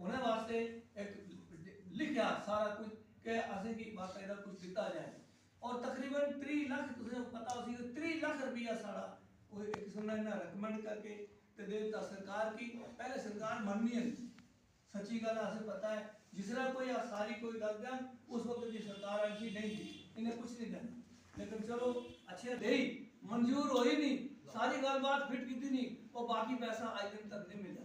उन्हें वास्ते एक लिखा सारा कुछ कि असें की बाकायदा कुछ दिता जाए और तकरीबन 3 लाख तुझे पता हो 3 लाख रुपया सारा वो एक किस्म ने रिकमेंड करके ते देता सरकार की पहले सरकार मननी है सच्ची गल असें पता है जिसरा कोई सारी कोई गल दें उस वक्त की सरकार ऐसी नहीं थी इन्हें कुछ नहीं देना लेकिन चलो अच्छे दे मंजूर हो ही नहीं सारी गल बात फिट की नहीं और बाकी पैसा आज दिन तक नहीं मिला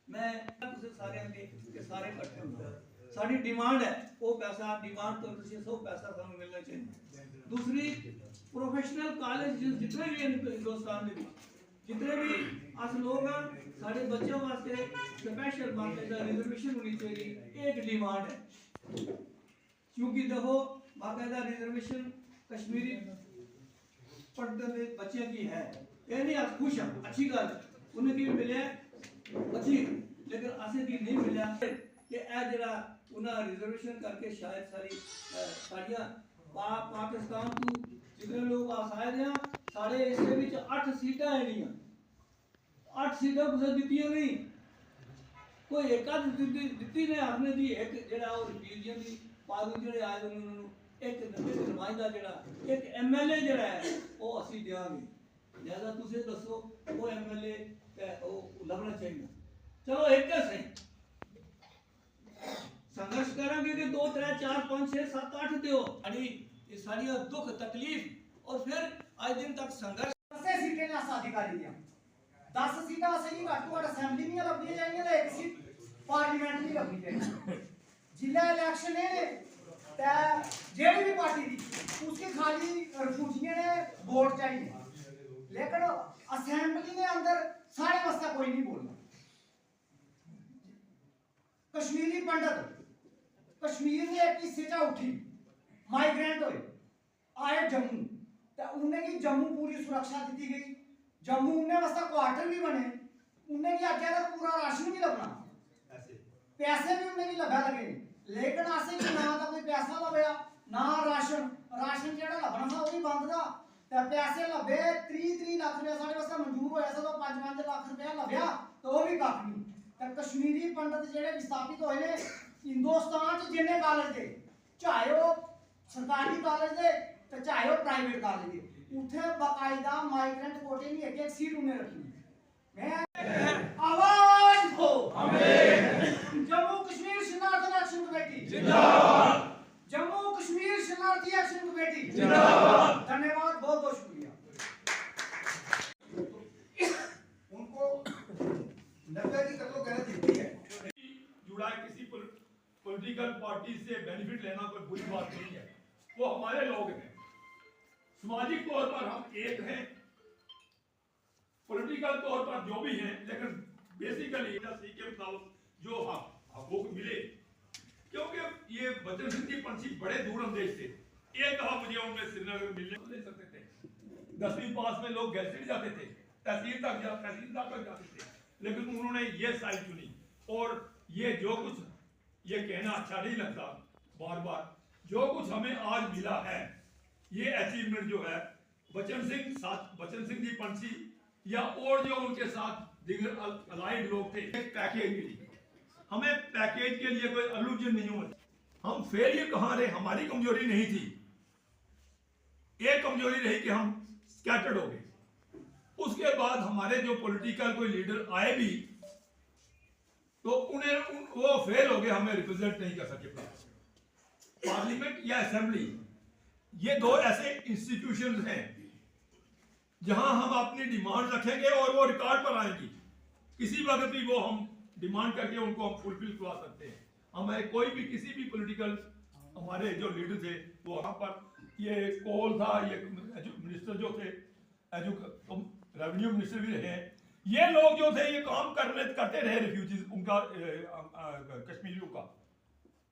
मैं तुझे सारे के सारे इकट्ठे होंगे साड़ी डिमांड है वो पैसा डिमांड तो तुझे सब पैसा सानू मिलना चाहिए दूसरी प्रोफेशनल कॉलेज जितने भी हिंदुस्तान में जितने भी अस लोग हैं साढ़े बच्चों वास्ते स्पेशल बाकायदा रिजर्वेशन होनी चाहिए एक डिमांड है क्योंकि देखो बाकायदा रिजर्वेशन कश्मीरी पढ़ते बच्चे की है ये नहीं आज खुश हैं अच्छी गल उन्हें की मिले अच्छी लेकिन असें की नहीं मिला कि ए जरा उन्हें रिजर्वेशन करके शायद सारी साड़ियां पाकिस्तान को जितने लोग आसाए हैं साढ़े इसके विच 8 सीटां है नहीं 8 सीटां कुछ दी नहीं कोई एक दी ने आपने जी एक जरा और रिलीजन की पालू जड़े आए उन्होंने एक नुमाइंदा जड़ा एक एमएलए जड़ा है वो असी देंगे लिहाजा तुझे दसो वो एमएलए लभना चाहिए चलो एक सही संघर्ष करेंगे कि 2 3 4 5 6 7 8 दियो अड़ी ये सारी दुख तकलीफ और फिर आज दिन तक संघर्ष 10 सीटें ने अधिकारी दिया 10 सीटां सही घट घट असेंबली में लगनी चाहिए तो एक सीट पार्लियामेंट में लगनी चाहिए जिला इलेक्शन है ते जेडी भी पार्टी दी उसकी खाली रिफ्यूजियों ने वोट चाहिए लेकिन असेंबली के अंदर सारे वास्ते कोई नहीं बोलना कश्मीरी पंडित कश्मीर ने एक हिस्से चा उठी माइग्रेंट हुए आए जम्मू तो उन्हें की जम्मू पूरी सुरक्षा दी गई जम्मू उन्हें वास्ते क्वार्टर भी बने उन्हें की आज्ञा का पूरा राशन भी लगना पैसे भी उन्हें की लगा लगे लेकिन असें की ना तो कोई पैसा लभया ना राशन राशन जेड़ा लभना था वो भी बंद था ते पैसे लभे 30 लाख रुपया साढ़े वास्ते मंजूर होया सा तो 5 लाख रुपया लभया तो वो भी कख नहीं ते कश्मीरी पंडित जेड़े विस्थापित होए ने हिंदुस्तान च जिन्ने कॉलेज दे चाहे वो सरकारी कॉलेज दे ते चाहे वो प्राइवेट कॉलेज दे उठे बाकायदा माइग्रेंट कोटे नहीं एक सीट उन्हें रखी मैं आवाज हो आमीन जम्मू कश्मीर शरणार्थी एक्शन कमेटी जिंदाबाद जम्मू कश्मीर शरणार्थी एक्शन कमेटी जिंदाबाद धन्यवाद बहुत बहुत शुक्रिया उनको नब्बे की तक गलत देती है जुड़ा किसी पॉलिटिकल पार्टी से बेनिफिट लेना कोई बुरी बात नहीं है वो हमारे लोग हैं सामाजिक तौर पर हम एक हैं पॉलिटिकल तौर पर जो भी हैं लेकिन बेसिकली के मुताबिक जो हकूक मिले क्योंकि ये बचन सिंह की पंछी बड़े दूर अंदेश थे एक दफा मुझे उनमें श्रीनगर मिलने ले सकते थे 10वीं पास में लोग गैजेट जाते थे तहसीलदार तक जाते थे लेकिन उन्होंने ये साइड चुनी और ये जो कुछ ये कहना अच्छा नहीं लगता बार बार जो कुछ हमें आज मिला है ये अचीवमेंट जो है बचन सिंह जी पंछी या और जो उनके साथ दिगर अलाइड लोग थे एक पैकेज मिली हमें पैकेज के लिए कोई अलूजन नहीं हुआ हम फेलियर कहाँ रहे हमारी कमजोरी नहीं थी एक कमजोरी रही कि हम स्कैटर्ड हो गए उसके बाद हमारे जो पॉलिटिकल कोई लीडर आए भी तो उन्हें वो फेल हो गए हमें रिप्रेजेंट नहीं कर सके पार्लियामेंट या असेंबली ये दो ऐसे इंस्टीट्यूशंस हैं जहां हम अपनी डिमांड रखेंगे और वो रिकॉर्ड पर आएंगी किसी वक्त भी वो हम डिमांड करके उनको हम फुलफिल करवा सकते हैं हमें कोई भी किसी भी पॉलिटिकल हमारे जो लीडर थे वो वहां पर ये कोल था ये मिनिस्टर जो थे रेवेन्यू मिनिस्टर भी रहे ये लोग जो थे ये काम करते रहे रिफ्यूजीज उनका कश्मीरियों का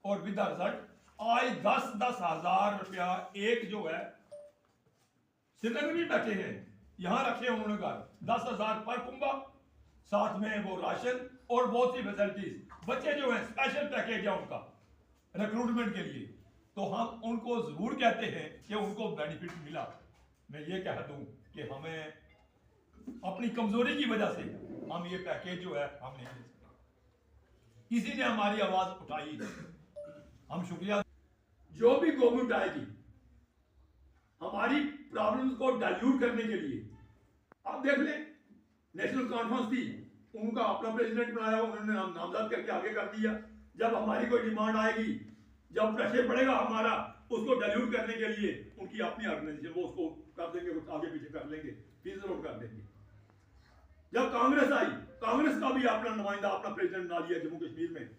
और विद द रिजल्ट आज 10-10 हजार रुपया एक जो है श्रीनगर भी बैठे हैं यहाँ रखे उन्होंने घर 10,000 पर कुंभा साथ में वो राशन और बहुत सी फैसिलिटीज बच्चे जो हैं स्पेशल पैकेज है उनका रिक्रूटमेंट के लिए तो हम उनको जरूर कहते हैं कि उनको बेनिफिट मिला मैं ये कह दूं कि हमें अपनी कमजोरी की वजह से हम ये पैकेज जो है हम नहीं ले सकते किसी ने हमारी आवाज उठाई। हम शुक्रिया। जो भी गवर्नमेंट आएगी हमारी प्रॉब्लम्स को डाइल्यूट करने के लिए, आप देख लें नेशनल कॉन्फ्रेंस थी, उनका अपना प्रेसिडेंट बनाया, उन्होंने नामजद करके आगे कर दिया। जब हमारी कोई डिमांड आएगी, जब प्रेशर बढ़ेगा हमारा उसको डाइल्यूट करने के लिए, उनकी अपनी ऑर्गेनाइजेशन वो उसको कर देंगे, कुछ आगे पीछे कर लेंगे, फिजल आउट कर देंगे। जब कांग्रेस आई, कांग्रेस का भी अपना नुमाइंदा, अपना प्रेसिडेंट बना लिया जम्मू कश्मीर में,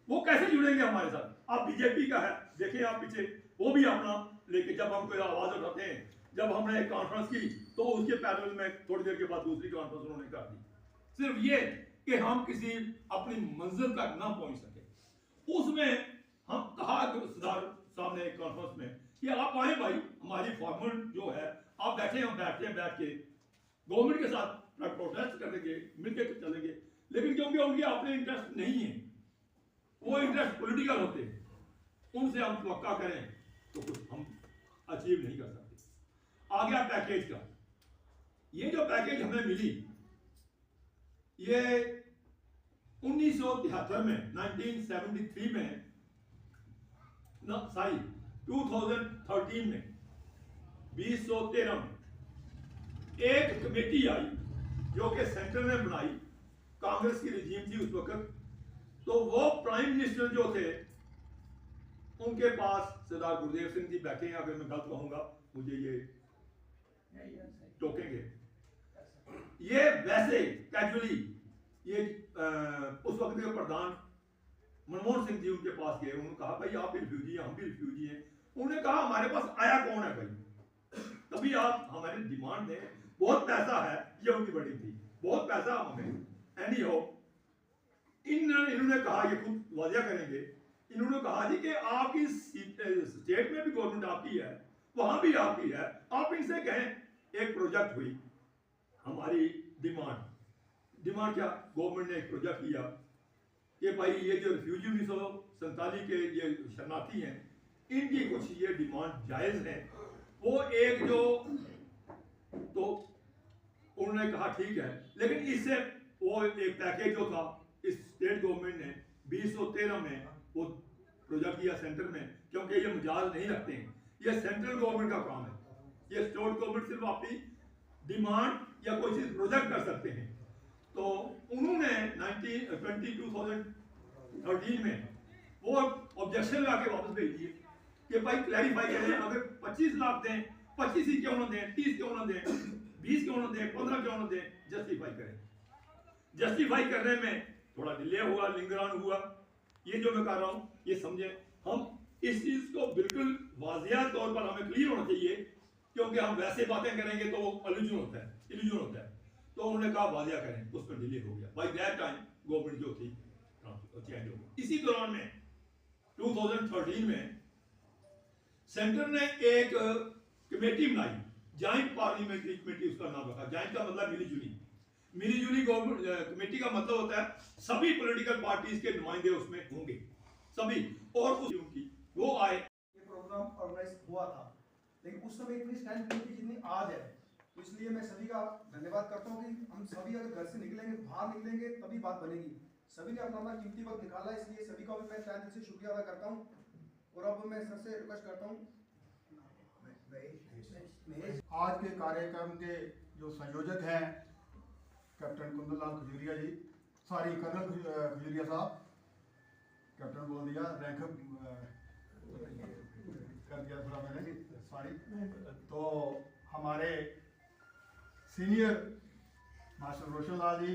वो कैसे जुड़ेंगे हमारे साथ? आप बीजेपी का है, देखिए आप पीछे, वो भी अपना लेके, जब हम कोई आवाज उठाते हैं, जब हमने एक कॉन्फ्रेंस की तो उसके पैनल में थोड़ी देर के बाद दूसरी कॉन्फ्रेंस उन्होंने कर दी, सिर्फ ये कि हम किसी अपनी मंजिल तक ना पहुंच सके। उसमें हम कहा सरदार साहब ने एक कॉन्फ्रेंस में कि आप आए भाई, हमारी फॉर्मल जो है, आप बैठे, हम बैठते हैं, बैठ के गवर्नमेंट के साथ प्रोटेस्ट करेंगे, मिलकर चलेंगे, लेकिन क्योंकि उनके अपने इंटरेस्ट नहीं है, वो इंटरेस्ट पॉलिटिकल होते हैं, उनसे हम तवक्का करें तो कुछ हम अचीव नहीं कर सकते। आ गया पैकेज का, ये जो पैकेज हमें मिली, ये 1973 में, 1973 में, 2013 में, 2013 में एक कमेटी आई जो कि सेंटर ने बनाई, कांग्रेस की रजीम थी उस वक्त, तो वो प्राइम मिनिस्टर जो थे उनके पास सरदार गुरदेव सिंह जी बैठे हैं, अगर मैं गलत कहूंगा मुझे ये टोकेंगे। ये वैसे कैजुअली ये उस वक्त के प्रधान मनमोहन सिंह जी उनके पास गए, उन्होंने कहा भाई आप भी रिफ्यूजी हैं, हम भी रिफ्यूजी हैं। उन्होंने कहा हमारे पास आया कौन है भाई, तभी आप हमारी डिमांड दें, बहुत पैसा है, ये उनकी बड़ी थी, बहुत पैसा हमें। एनी हो, इन्होंने कहा, ये खुद वाजिया करेंगे, इन्होंने कहा जी कि आपकी स्टेट में भी गवर्नमेंट आपकी है, वहां भी आपकी है, आप इनसे कहें। एक प्रोजेक्ट हुई, हमारी डिमांड क्या, गवर्नमेंट ने एक प्रोजेक्ट किया कि भाई ये जो रिफ्यूजी 1947 के ये शरणार्थी हैं, इनकी कुछ ये डिमांड जायज है। वो एक जो, तो उन्होंने कहा ठीक है, लेकिन इससे वो एक पैकेज जो था इस स्टेट गवर्नमेंट ने 2013 में वो प्रोजेक्ट किया सेंटर में, क्योंकि ये मजाज नहीं रखते हैं, ये सेंट्रल गवर्नमेंट का काम है, ये स्टेट गवर्नमेंट सिर्फ अपनी डिमांड या कोई चीज प्रोजेक्ट कर सकते हैं। तो उन्होंने 2013 में वो ऑब्जेक्शन लगा के वापस भेज दिए कि भाई क्लैरिफाई करें, अगर 25 लाख दें, 25 ही क्यों ना दें, 30 क्यों ना दें, 20 क्यों ना दें, 15 क्यों ना दें, जस्टिफाई करें। जस्टिफाई करने में थोड़ा डिले हुआ, लिंगरान हुआ, ये जो मैं कर रहा हूं ये समझे। हम इस चीज को बिल्कुल वाजिया तौर पर हमें क्लियर होना चाहिए, क्योंकि हम वैसे बातें करेंगे तो वो इल्यूजन होता है। तो उन्होंने कहा वाजिया करें, उस पर डिले हो गया। बाय दैट टाइम गवर्नमेंट जो थी चेंज हो गई। इसी दौरान में 2013 में सेंटर ने एक कमेटी बनाई, जॉइंट पार्लियामेंट्री कमेटी उसका नाम रखा। जॉइंट का मतलब मिलीजुली गवर्नमेंट कमेटी का मतलब होता है सभी पॉलिटिकल पार्टीज के नुमाइंदे उसमें होंगे, सभी, और उनकी वो आए। ये प्रोग्राम ऑर्गेनाइज हुआ था, लेकिन उस समय इतनी स्ट्रेंथ नहीं थी जितनी आज है। तो इसलिए मैं सभी का धन्यवाद करता हूँ कि हम सभी अगर घर से निकलेंगे, बाहर निकलेंगे, तभी बात बनेगी। सभी ने अपना अपना कीमती वक्त निकाला, इसलिए सभी का भी मैं तहे दिल से शुक्रिया अदा करता हूँ। और अब मैं सर से रिक्वेस्ट करता हूँ, आज के कार्यक्रम के जो संयोजक हैं कैप्टन कुंदनलाल खजूरिया जी, सॉरी कर्नल खजूरिया साहब, कैप्टन बोल दिया, रैंक कर दिया थोड़ा मैंने, सॉरी। तो हमारे senior master Roshan Lal ji,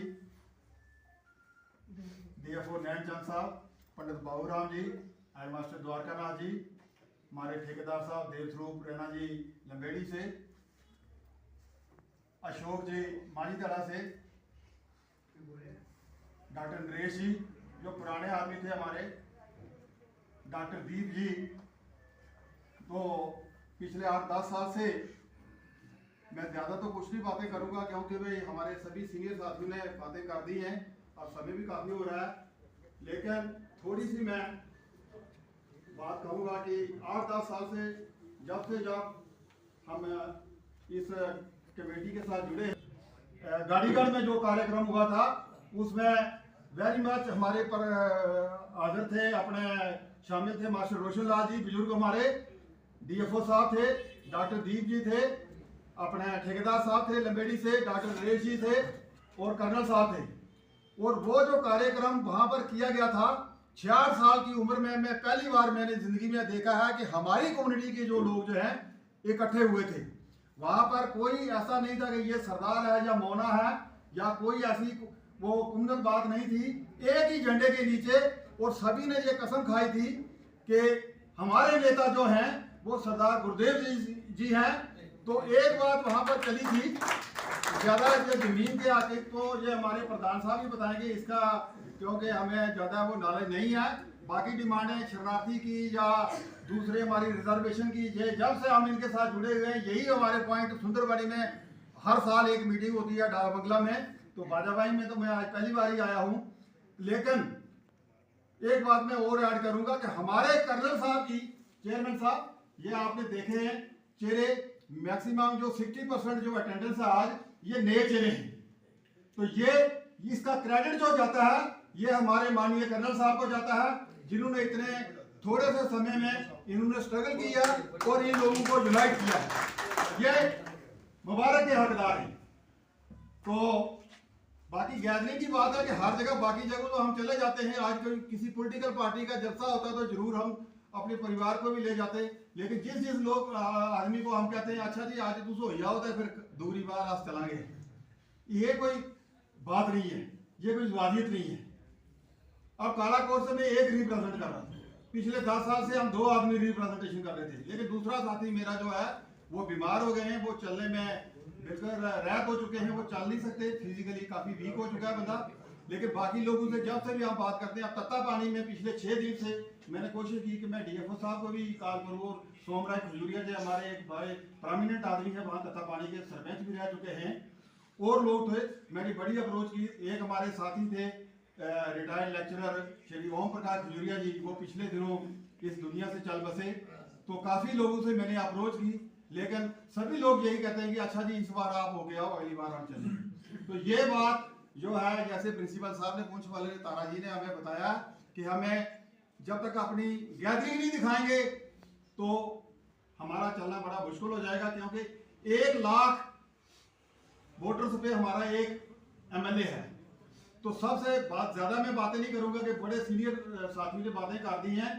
DFO नैनचंद साहब, पंडित बाबूराम जी, आई मास्टर द्वारका नाथ जी, हमारे ठेकेदार साहब देवस्वरूप रैना जी लंबेड़ी से, अशोक जी माझीधड़ा से, डॉक्टर नरेश जी जो पुराने आदमी थे हमारे, डॉक्टर दीप जी तो पिछले 8-10 साल से, मैं ज़्यादा तो कुछ नहीं बातें करूंगा क्योंकि भाई हमारे सभी सीनियर साथियों ने बातें कर दी हैं और समय भी काफ़ी हो रहा है, लेकिन थोड़ी सी मैं बात कहूँगा कि 8-10 साल से जब हम इस कमेटी के साथ जुड़े, गाड़ीगढ़ में जो कार्यक्रम हुआ था उसमें वेरी मच हमारे पर हाजिर थे, अपने शामिल थे मास्टर रोशन लाल जी बुजुर्ग हमारे, डीएफओ साहब थे, डॉक्टर दीप जी थे, अपने ठेकेदार साहब थे लंबेड़ी से, डॉक्टर नरेश जी थे और कर्नल साहब थे। और वो जो कार्यक्रम वहाँ पर किया गया था, 66 साल की उम्र में मैं पहली बार मैंने जिंदगी में देखा है कि हमारी कम्युनिटी के जो लोग जो हैं इकट्ठे हुए थे। वहाँ पर कोई ऐसा नहीं था कि ये सरदार है या मौना है या कोई ऐसी वो कुंदन बात नहीं थी। एक ही झंडे के नीचे और सभी ने ये कसम खाई थी कि हमारे नेता जो हैं वो सरदार गुरुदेव जी हैं। तो एक बात वहाँ पर चली थी, ज़्यादा ये जमीन के आके तो ये हमारे प्रधान साहब ही बताएंगे इसका, क्योंकि हमें ज़्यादा वो नॉलेज नहीं है। बाकी डिमांडें शरणार्थी की या दूसरे हमारी रिजर्वेशन की, ये जब से हम इनके साथ जुड़े हुए हैं यही हमारे पॉइंट। सुंदरबनी में हर साल एक मीटिंग होती है डाक बंगला में, तो बाजाबाई में तो मैं आज पहली बार ही आया हूँ। लेकिन एक बात मैं और ऐड करूँगा कि हमारे कर्नल साहब की, चेयरमैन साहब, ये आपने देखे हैं चेहरे, मैक्सिमम जो 60% जो अटेंडेंस है आज ये नए चेहरे हैं। तो ये इसका क्रेडिट जो जाता है ये हमारे माननीय कर्नल साहब को जाता है, जिन्होंने इतने थोड़े से समय में इन्होंने स्ट्रगल किया और इन लोगों को यूनाइट किया है। ये मुबारक के हकदार हैं। तो बाकी गैदरिंग की बात है कि हर जगह, बाकी जगह तो हम चले जाते हैं। आज कोई किसी पॉलिटिकल पार्टी का जलसा होता है तो जरूर हम अपने परिवार को भी ले जाते, लेकिन जिस लोग आदमी को हम कहते हैं अच्छा जी आज तू हो जाओ तो फिर दूरी बार आज चलाएंगे, ये कोई बात नहीं है, ये कोई वादियत नहीं है। अब काला कोर्स में एक रिप्रेजेंट कर रहा था, पिछले 10 साल से हम 2 आदमी रिप्रेजेंटेशन कर रहे थे, लेकिन दूसरा साथी मेरा जो है वो बीमार हो गए हैं, वो चलने में बिल्कुल रैप हो चुके हैं, वो चल नहीं सकते, फिजिकली काफी वीक हो चुका है बंदा। लेकिन बाकी लोगों से जब से भी हम बात करते हैं, अब तत्ता पानी में पिछले 6 दिन से मैंने कोशिश की कि मैं डीएफओ साहब को भी कॉल करूँ, और सोमराय खजूरिया जो हमारे एक बड़े प्रोमिनेंट आदमी है वहाँ तत्ता पानी के सरपंच भी रह चुके हैं, और लोग थे, मैंने बड़ी अप्रोच की। एक हमारे साथी थे रिटायर्ड लेक्चरर श्री ओम प्रकाश खजूरिया जी, वो पिछले दिनों इस दुनिया से चल बसे, तो काफ़ी लोगों से मैंने अप्रोच की, लेकिन सभी लोग यही कहते हैं कि अच्छा जी इस बार आप हो गया हो, अगली बार हम चलेंगे। तो ये बात जो है, जैसे प्रिंसिपल साहब ने, पूंछ वाले तारा जी ने हमें बताया कि हमें जब तक अपनी गैदरिंग नहीं दिखाएंगे तो हमारा चलना बड़ा मुश्किल हो जाएगा, क्योंकि 1 लाख वोटर्स पे हमारा एक एमएलए है। तो सबसे बात ज़्यादा मैं बातें नहीं करूंगा कि बड़े सीनियर साथियों ने बातें कर दी हैं।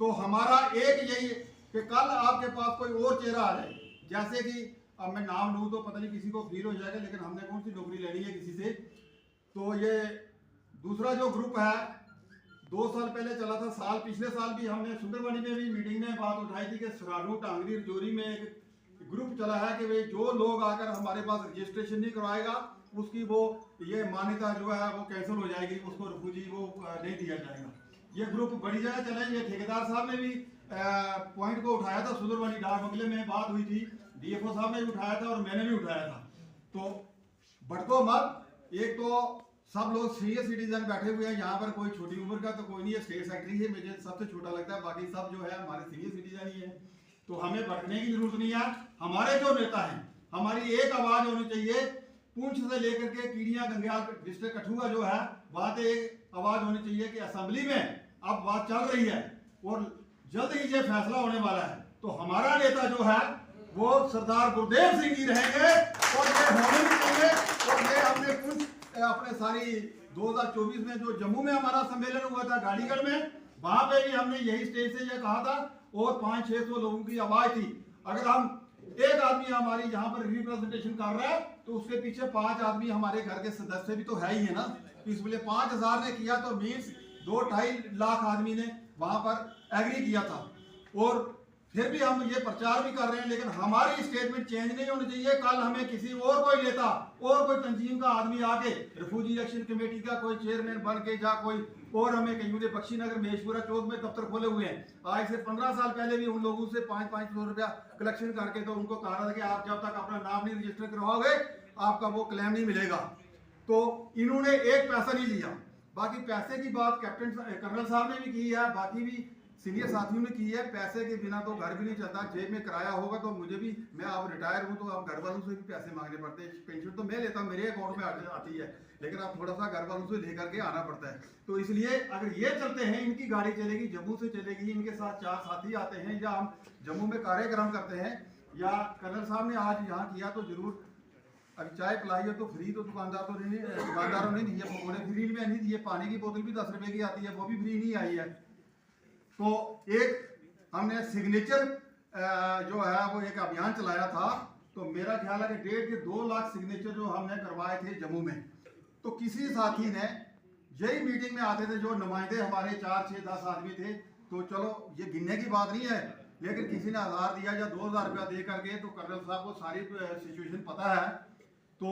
तो हमारा एक यही कि कल आपके पास कोई और चेहरा आ जाए, जैसे कि अब मैं नाम लूँ तो पता नहीं किसी को फील हो जाएगा, लेकिन हमने कौन सी नौकरी लेनी है किसी से। तो ये दूसरा जो ग्रुप है 2 साल पहले चला था, पिछले साल भी हमने सुंदरबनी में भी मीटिंग में बात उठाई थी कि सरारू टांगरी रजौरी में एक ग्रुप चला है कि भाई जो लोग आकर हमारे पास रजिस्ट्रेशन नहीं करवाएगा उसकी वो ये मान्यता जो है वो कैंसिल हो जाएगी, उसको रिफ्यूजी वो नहीं दिया जाएगा। ये ग्रुप बड़ी जगह चले। ये ठेकेदार साहब ने भी पॉइंट को उठाया था, सुंदरबनी डाक बंगले में बात हुई थी, डीएफओ साहब ने भी उठाया था और मैंने भी उठाया था। तो भटको मत, एक तो सब लोग सीनियर सिटीजन बैठे हुए हैं यहाँ पर, कोई छोटी उम्र का तो कोई नहीं है, स्टेट सेक्रेटरी है मुझे सबसे छोटा लगता है, बाकी सब जो है हमारे सीनियर सिटीजन ही है। तो हमें भटकने की जरूरत नहीं है। हमारे जो नेता हैं, हमारी एक आवाज होनी चाहिए, पूंछ से लेकर के कीड़िया गंगयाल डिस्ट्रिक्ट कठुआ जो है वहां पे एक आवाज होनी चाहिए कि असेंबली में अब बात चल रही है और जल्द ही ये फैसला होने वाला है। तो हमारा नेता जो है वो सरदार गुरुदेव सिंह जी रहेंगे और ये होने भी चाहिए। और ये हमने कुछ अपने सारी 2024 में जो जम्मू में हमारा सम्मेलन हुआ था गाड़ीगढ़ में, वहां पे भी हमने यही स्टेज से ये कहा था और 500-600 लोगों की आवाज थी। अगर हम एक आदमी हमारी यहाँ पर रिप्रेजेंटेशन कर रहा है तो उसके पीछे 5 आदमी हमारे घर के सदस्य भी तो है ही है ना। इसलिए 5000 ने किया तो मीन्स 2-2.5 लाख आदमी ने वहां पर एग्री किया था। और फिर भी हम ये प्रचार भी कर रहे हैं, लेकिन हमारी स्टेटमेंट चेंज नहीं होनी चाहिए। कल हमें किसी और कोई नेता और कोई तंजीम का आदमी आके रिफ्यूजी एक्शन कमेटी का कोई चेयरमैन बन के या कोई और, हमें कहीं ने बख्शीनगर महेशपुरा चौक में दफ्तर खोले हुए हैं, आज से 15 साल पहले भी उन लोगों से 500 रुपया कलेक्शन करके तो उनको कहा था कि आप जब तक अपना नाम नहीं रजिस्टर करवाओगे आपका वो क्लेम नहीं मिलेगा। तो इन्होंने एक पैसा नहीं लिया। बाकी पैसे की बात कैप्टन कर्नल साहब ने भी की है, बाकी भी सीनियर साथियों ने की है। पैसे के बिना तो घर भी नहीं चलता, जेब में किराया होगा तो मुझे भी, मैं अब रिटायर हूँ तो अब घर वालों से भी पैसे मांगने पड़ते हैं। पेंशन तो मैं लेता हूँ, मेरे अकाउंट में आती है, लेकिन अब थोड़ा सा घर वालों से लेकर के आना पड़ता है। तो इसलिए अगर ये चलते हैं, इनकी गाड़ी चलेगी, जम्मू से चलेगी, इनके साथ 4 साथी आते हैं, या हम जम्मू में कार्यक्रम करते हैं, या कर्नल साहब ने आज यहाँ किया तो जरूर। अभी चाय पिलाई है तो फ्री तो दुकानदारों ने दी है, पकौड़े फ्री में नहीं दिए, पानी की बोतल भी 10 रुपए की आती है, वो भी फ्री नहीं आई है। तो एक हमने सिग्नेचर जो है वो एक अभियान चलाया था, तो मेरा ख्याल है कि 1.5 से 2 लाख सिग्नेचर जो हमने करवाए थे जम्मू में। तो किसी साथी ने यही मीटिंग में आते थे, जो नुमाइंदे हमारे 4, 6, 10 आदमी थे, तो चलो ये गिनने की बात नहीं है, लेकिन किसी ने 1000 दिया या 2000 रुपया दे करके, तो कर्नल साहब को सारी सिचुएशन पता है, तो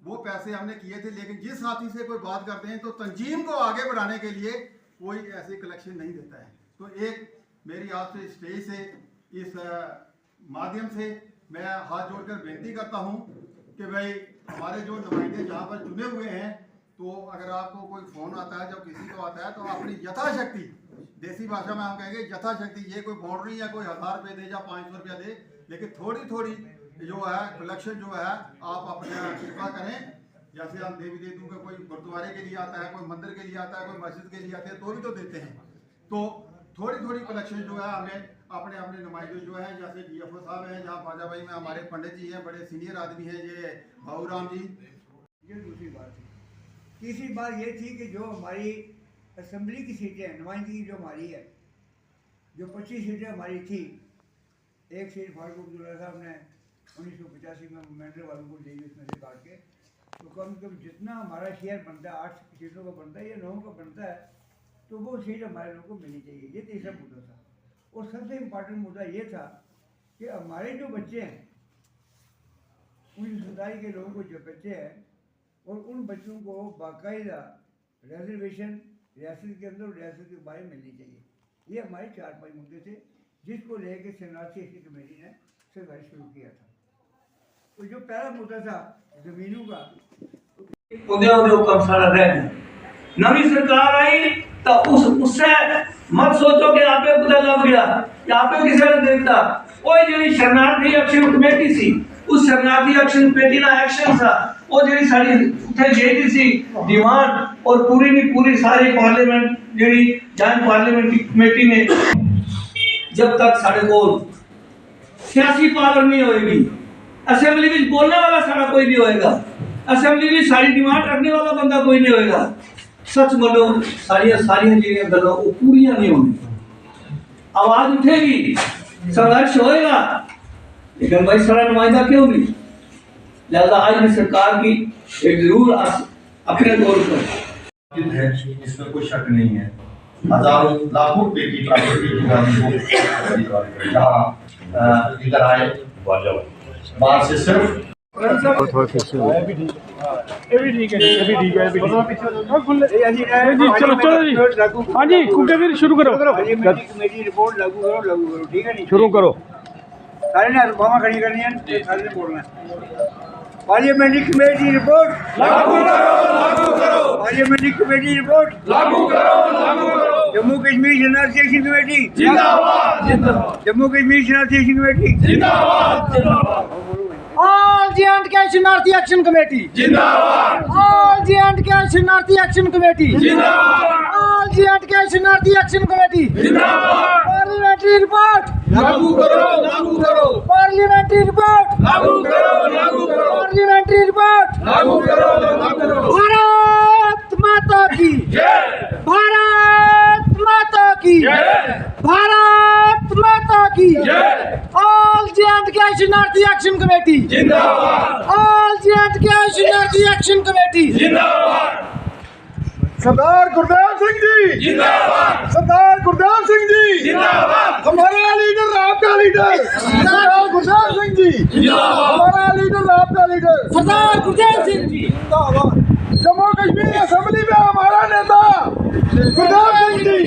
वो पैसे हमने किए थे। लेकिन जिस साथी से कोई बात करते हैं तो तंजीम को आगे बढ़ाने के लिए कोई ऐसी कलेक्शन नहीं देता है। तो एक मेरी आपसे स्टेज से इस माध्यम से मैं हाथ जोड़कर बेनती करता हूं कि भाई हमारे जो नुमाइंदे जहां पर चुने हुए हैं, तो अगर आपको कोई फोन आता है, जब किसी को आता है, तो अपनी यथाशक्ति, देसी भाषा में हम कहेंगे यथाशक्ति, ये कोई बाउंड्री या कोई 1000 रुपये दे या 500 रुपया दे, लेकिन थोड़ी थोड़ी जो है कलेक्शन जो है आप अपने कृपा करें। जैसे हम देवी देवताओं का कोई गुरुद्वारे के लिए आता है, कोई मंदिर के लिए आता है, कोई मस्जिद के लिए आते हैं, तो भी तो देते हैं। तो थोड़ी थोड़ी कलेक्शन जो है हमें अपने अपने नुमाइंदे जो है, जैसे DFO साहब हैं, जहाँ बाजा भाई में हमारे पंडित जी हैं, बड़े सीनियर आदमी हैं, ये भाऊराम जी। ये दूसरी बात थी। तीसरी बात ये थी कि जो हमारी असेंबली की सीटें हैं, नुमाइंदगी जो हमारी है, जो 25 सीटें हमारी थी, एक सीट फारूक अब्दुल्ला साहब ने 1985 में मेंढर वालों को दी, उसमें से काट के, तो कम से कम जितना हमारा शेयर बनता है, 8 सीटों का बनता है या 9 का बनता है, तो वो सीट हमारे लोगों को मिलनी चाहिए। ये तीसरा मुद्दा था। और सबसे इम्पोर्टेंट मुद्दा ये था कि हमारे जो बच्चे हैं, उन समुदाय के लोगों को जो बच्चे हैं, और उन बच्चों को बाकायदा रिजर्वेशन रियासत के अंदर और रियासत के बाहर मिलनी चाहिए। ये हमारे 4-5 मुद्दे थे, जिसको लेकर सेनासी कमेटी ने सरकारी शुरू किया था। तो जो पहला मुद्दा था जमीनों का, सारा रह नवी सरकार आई तो उससे मत सोचो कि आप कुछ लग गया, यहाँ पे किसी ने देखता। कोई जी शरणार्थी एक्शन कमेटी सी, उस शरणार्थी एक्शन कमेटी का एक्शन था, वो जी सारी उठे गई सी डिमांड, और पूरी नहीं पूरी सारी पार्लियामेंट जी जॉइंट पार्लियामेंट्री कमेटी ने, जब तक साढ़े को सियासी पावर नहीं होगी, असेंबली में बोलने वाला सारा कोई नहीं होएगा, असेंबली में सारी डिमांड रखने वाला बंदा कोई नहीं होएगा, सच बोलो सारिया जी गलों वो पूरियां नहीं होंगी। आवाज उठेगी, संघर्ष होएगा, लेकिन भाई सारा नुमाइंदा क्यों नहीं? लिहाजा आज भी सरकार की एक जरूर अपने तौर पर है, इसमें कोई शक नहीं है। हजारों लाखों रुपए की प्रॉपर्टी जहाँ इधर आए बाहर से सिर्फ हाँ जी कुके फिर शुरू करो। कमेटी रिपोर्ट लागू करो, ठीक है नहीं? शुरू करो। सारे ने बामा खड़ी करनी है, सारे ने बोलना है। पार्लियामेंट्री कमेटी रिपोर्ट लागू करो। पार्लियामेंट्री कमेटी रिपोर्ट लागू करो। जम्मू कश्मीर शरणार्थी एक्शन कमेटी जिंदाबाद। जम्मू कश्मीर शरणार्थी एक्शन कमेटी जिंदाबाद। All J&K शरणार्थी एक्शन कमेटी जिंदाबाद। All J&K शरणार्थी एक्शन कमेटी जिंदाबाद। All J&K शरणार्थी एक्शन कमेटी जिंदाबाद। पार्लियामेंट्री रिपोर्ट लागू करो। पार्लियामेंट्री रिपोर्ट लागू करो। पार्लियामेंट्री रिपोर्ट लागू करो। भारत माता की जय। भारत माता की भारत माता की जय। All J&K शरणार्थी एक्शन कमेटी जिंदाबाद। All J&K शरणार्थी एक्शन कमेटी जिंदाबाद। सरदार गुरदेव सिंह जी जिंदाबाद। सरदार गुरदेव सिंह जी जिंदाबाद। हमारा लीडर आपका लीडर सरदार गुरदेव सिंह जी जिंदाबाद। हमारा लीडर आपका लीडर सरदार गुरदेव सिंह जी जिंदाबाद। जम्मू कश्मीर असेंबली में हमारा नेता गुरदेव सिंह जी,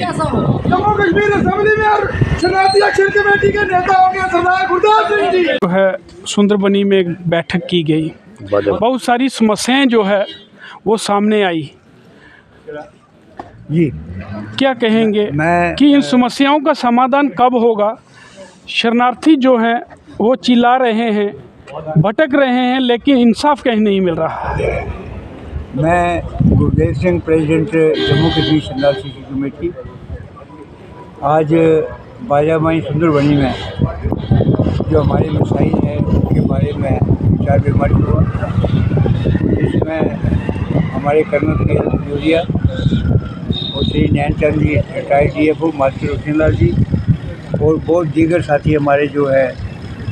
जम्मू कश्मीर असेंबली में शरणार्थी एक्शन कमेटी के नेता होंगे सरदार गुरदेव सिंह जी। जो है सुंदरबनी में एक बैठक की गई, बहुत सारी समस्याएं जो है वो सामने आई। जी क्या कहेंगे मैं कि इन समस्याओं का समाधान कब होगा? शरणार्थी जो हैं वो चिल्ला रहे हैं, भटक रहे हैं, लेकिन इंसाफ कहीं नहीं मिल रहा। मैं गुरदेव सिंह, प्रेसिडेंट जम्मू कश्मीर शरणार्थी कमेटी, आज बाजामाई सुंदरबनी में जो हमारे मसाइल हैं उनके बारे में विचार विमर्श हुआ। इसमें हमारे कर्नल के यूरिया और श्री नैनचंद जी, retired DFO master Hussain Lal ji और बहुत दीगर साथी हमारे जो है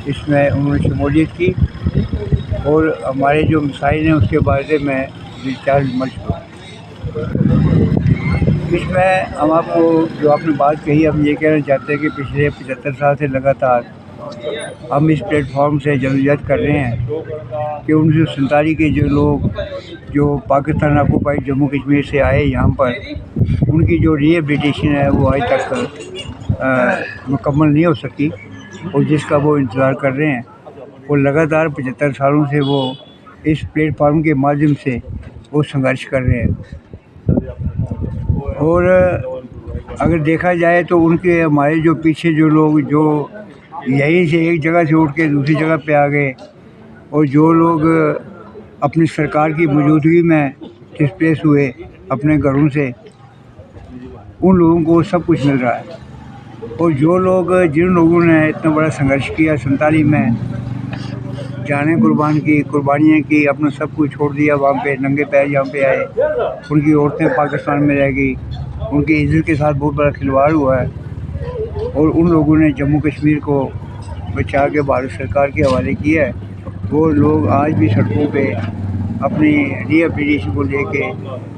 इसमें उन्होंने शमूलियत की और हमारे जो मसाइल हैं उसके बारे में विचार विमर्श हुआ। इसमें हम आपको जो आपने बात कही, हम ये कहना चाहते हैं कि पिछले 75 साल से लगातार हम इस प्लेटफॉर्म से जदोजहद कर रहे हैं कि 1947 के जो लोग जो पाकिस्तान ऑक्युपाइड जम्मू कश्मीर से आए यहाँ पर, उनकी जो रिहेबिलिटेशन है वो आज तक मुकम्मल नहीं हो सकी और जिसका वो इंतज़ार कर रहे हैं। और लगातार 75 सालों से वो इस प्लेटफॉर्म के माध्यम से वो संघर्ष कर रहे हैं। और अगर देखा जाए तो उनके हमारे जो पीछे जो लोग जो यहीं से एक जगह से उठ के दूसरी जगह पे आ गए और जो लोग अपनी सरकार की मौजूदगी में डिस्प्लेस हुए अपने घरों से, उन लोगों को सब कुछ मिल रहा है। और जो लोग जिन लोगों ने इतना बड़ा संघर्ष किया 47 में, जाने कुर्बानियाँ की, अपना सब कुछ छोड़ दिया, वहाँ पे नंगे पैर यहाँ पे आए, उनकी औरतें पाकिस्तान में रह गई, उनकी इज्जत के साथ बहुत बड़ा खिलवाड़ हुआ है। और उन लोगों ने जम्मू कश्मीर को बचा के भारत सरकार के हवाले किया है। वो लोग आज भी सड़कों पे अपनी रिहेबिलिटेशन को लेके,